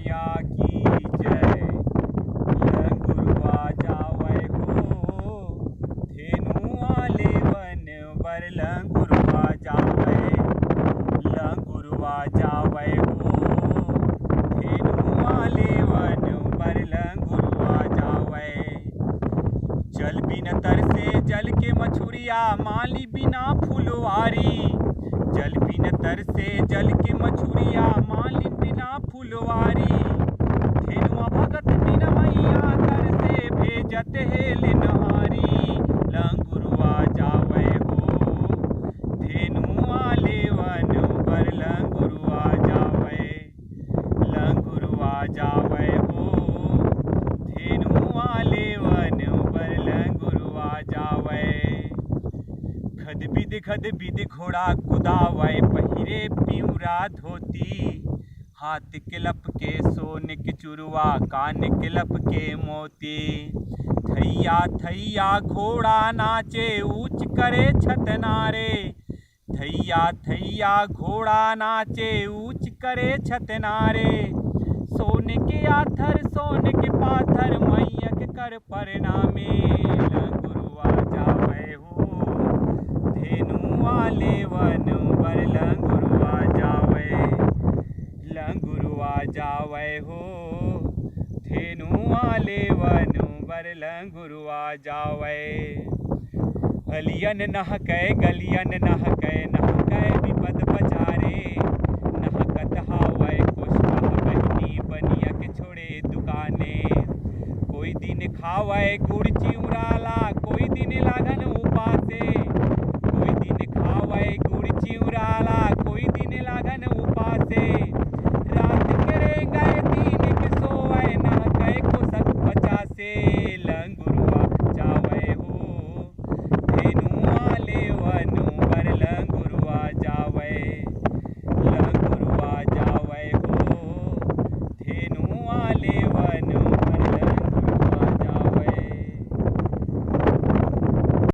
मैया की जय। लंगुरवा जावै हो धेनुआ लेवन बर। लंगुरवा जावै हो धेनुआ लेवन बर। लंगुरवा जावै। जल बिन तरसे जल के मछुरिया माली बिना फुलवारी। जल बिन तरसे जल के मछुरिया माली बिना फुलवारी। धेनुआ भगत बिन मैया कर से भेजत हेल नहारी। लंगुरवा जावै हो धेनुआ लेवन बर। लंगुरवा जावै हो धेनुआ लेवन बर। लंगुरवा जावै। खद बिद घोड़ा कुदावै पहिरे पिउरा धोती। हाथ के लप के सोन के चुरुआ कान के लप के मोती। थैया थैया घोड़ा नाचे ऊंच करे छतनारे। थैया थैया घोड़ा नाचे ऊंच करे छतनारे। सोन के आथर सोन के पाथर मैयक कर परनामे। लंगुरवा जावै हो धेनुआ लेवन बर। लंगुरवा जावै हो धेनुआ लेवन बर। लंगुरवा जावै। अलियन नहकै गलियन नहकै नहकै विपद